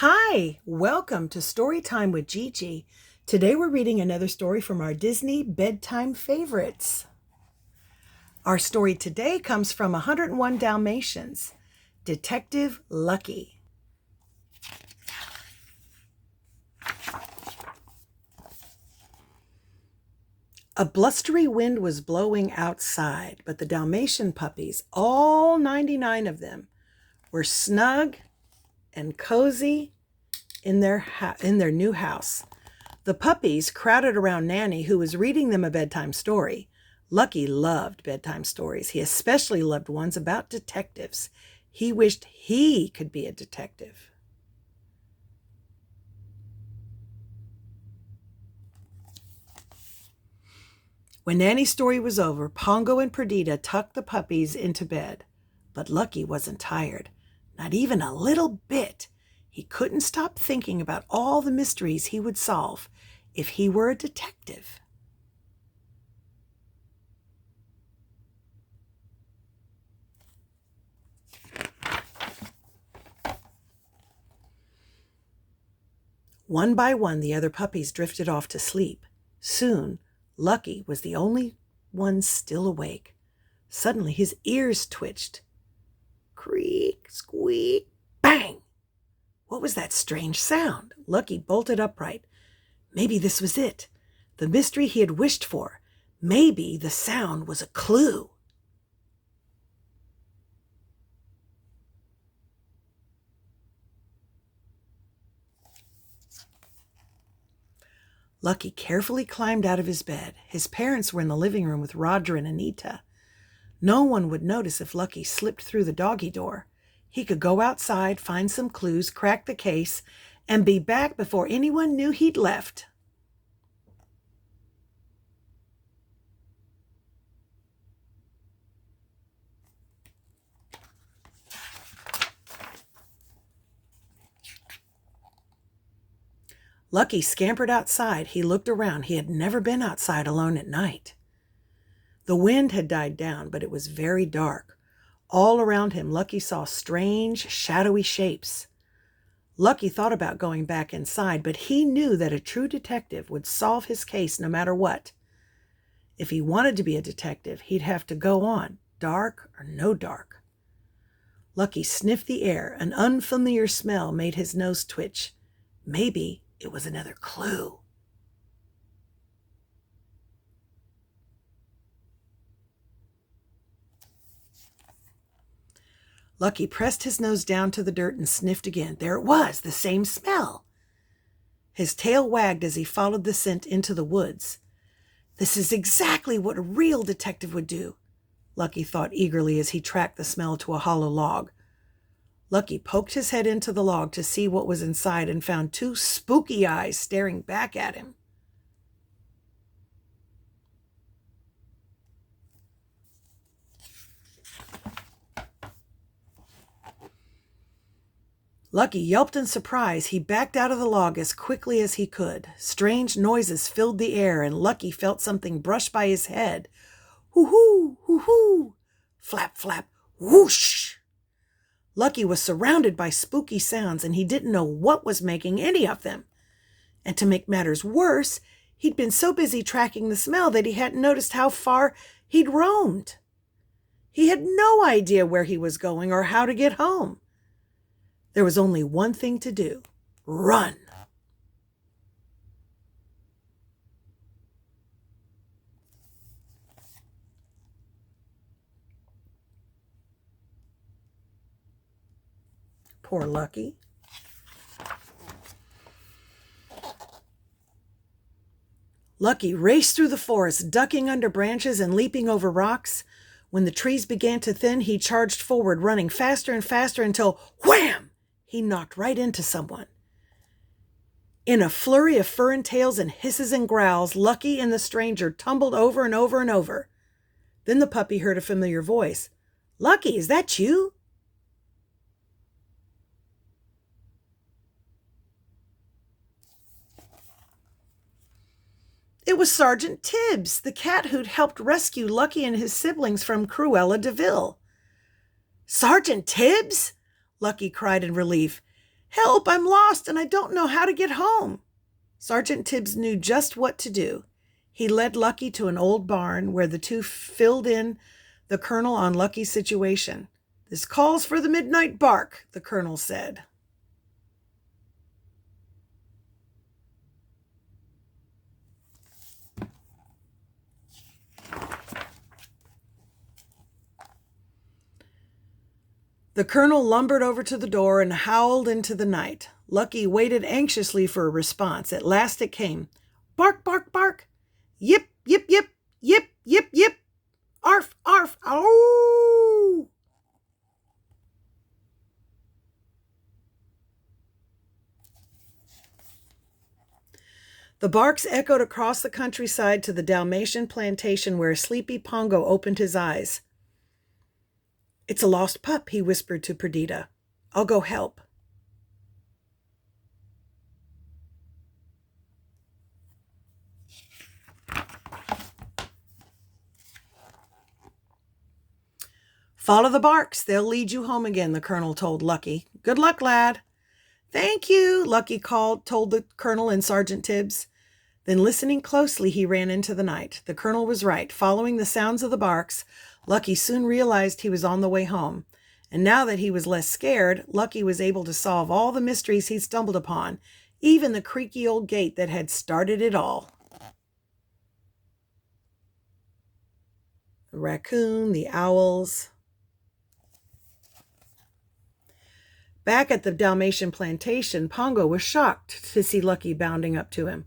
Hi, welcome to Storytime with Gigi. Today we're reading another story from our Disney bedtime favorites. Our story today comes from 101 Dalmatians, Detective Lucky. A blustery wind was blowing outside, but the Dalmatian puppies, all 99 of them, were snug and cozy in their new house. The puppies crowded around Nanny, who was reading them a bedtime story. Lucky loved bedtime stories. He especially loved ones about detectives. He wished he could be a detective. When Nanny's story was over, Pongo and Perdita tucked the puppies into bed. But Lucky wasn't tired, not even a little bit. He couldn't stop thinking about all the mysteries he would solve if he were a detective. One by one, the other puppies drifted off to sleep. Soon, Lucky was the only one still awake. Suddenly, his ears twitched. Creak, squeak, bang! What was that strange sound? Lucky bolted upright. Maybe this was it, the mystery he had wished for. Maybe the sound was a clue. Lucky carefully climbed out of his bed. His parents were in the living room with Roger and Anita. No one would notice if Lucky slipped through the doggy door. He could go outside, find some clues, crack the case, and be back before anyone knew he'd left. Lucky scampered outside. He looked around. He had never been outside alone at night. The wind had died down, but it was very dark. All around him, Lucky saw strange, shadowy shapes. Lucky thought about going back inside, but he knew that a true detective would solve his case no matter what. If he wanted to be a detective, he'd have to go on, dark or no dark. Lucky sniffed the air. An unfamiliar smell made his nose twitch. Maybe it was another clue. Lucky pressed his nose down to the dirt and sniffed again. There it was, the same smell. His tail wagged as he followed the scent into the woods. This is exactly what a real detective would do, Lucky thought eagerly as he tracked the smell to a hollow log. Lucky poked his head into the log to see what was inside and found two spooky eyes staring back at him. Lucky yelped in surprise. He backed out of the log as quickly as he could. Strange noises filled the air, and Lucky felt something brush by his head. Hoo-hoo, hoo-hoo, flap, flap, whoosh. Lucky was surrounded by spooky sounds, and he didn't know what was making any of them. And to make matters worse, he'd been so busy tracking the smell that he hadn't noticed how far he'd roamed. He had no idea where he was going or how to get home. There was only one thing to do: run. Poor Lucky. Lucky raced through the forest, ducking under branches and leaping over rocks. When the trees began to thin, he charged forward, running faster and faster until, wham! He knocked right into someone. In a flurry of fur and tails and hisses and growls, Lucky and the stranger tumbled over and over and over. Then the puppy heard a familiar voice. Lucky, is that you? It was Sergeant Tibs, the cat who'd helped rescue Lucky and his siblings from Cruella de Vil. Sergeant Tibs? Lucky cried in relief. Help, I'm lost and I don't know how to get home. Sergeant Tibbs knew just what to do. He led Lucky to an old barn where the two filled in the colonel on Lucky's situation. This calls for the midnight bark, the colonel said. The colonel lumbered over to the door and howled into the night. Lucky waited anxiously for a response. At last it came. Bark, bark, bark. Yip, yip, yip, yip, yip, yip. Arf, arf, ow! The barks echoed across the countryside to the Dalmatian plantation where a sleepy Pongo opened his eyes. It's a lost pup, he whispered to Perdita. I'll go help. Follow the barks. They'll lead you home again, the colonel told Lucky. Good luck, lad. Thank you, Lucky told the colonel and Sergeant Tibbs. Then, listening closely, he ran into the night. The colonel was right. Following the sounds of the barks, Lucky soon realized he was on the way home. And now that he was less scared, Lucky was able to solve all the mysteries he'd stumbled upon, even the creaky old gate that had started it all. The raccoon, the owls. Back at the Dalmatian plantation, Pongo was shocked to see Lucky bounding up to him.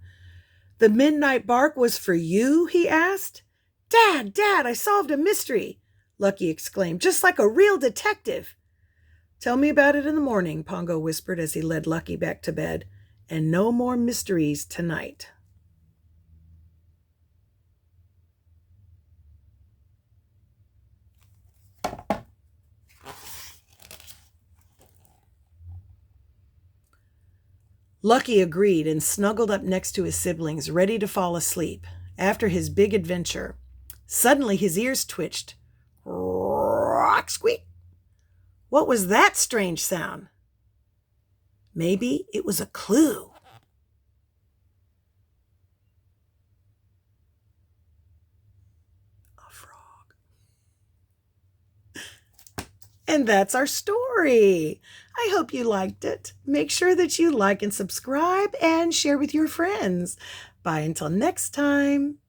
The midnight bark was for you? He asked. Dad, I solved a mystery, Lucky exclaimed, just like a real detective. Tell me about it in the morning, Pongo whispered as he led Lucky back to bed. And no more mysteries tonight. Lucky agreed and snuggled up next to his siblings, ready to fall asleep after his big adventure. Suddenly his ears twitched. Rock squeak! What was that strange sound? Maybe it was a clue. A frog. And that's our story. I hope you liked it. Make sure that you like and subscribe and share with your friends. Bye until next time.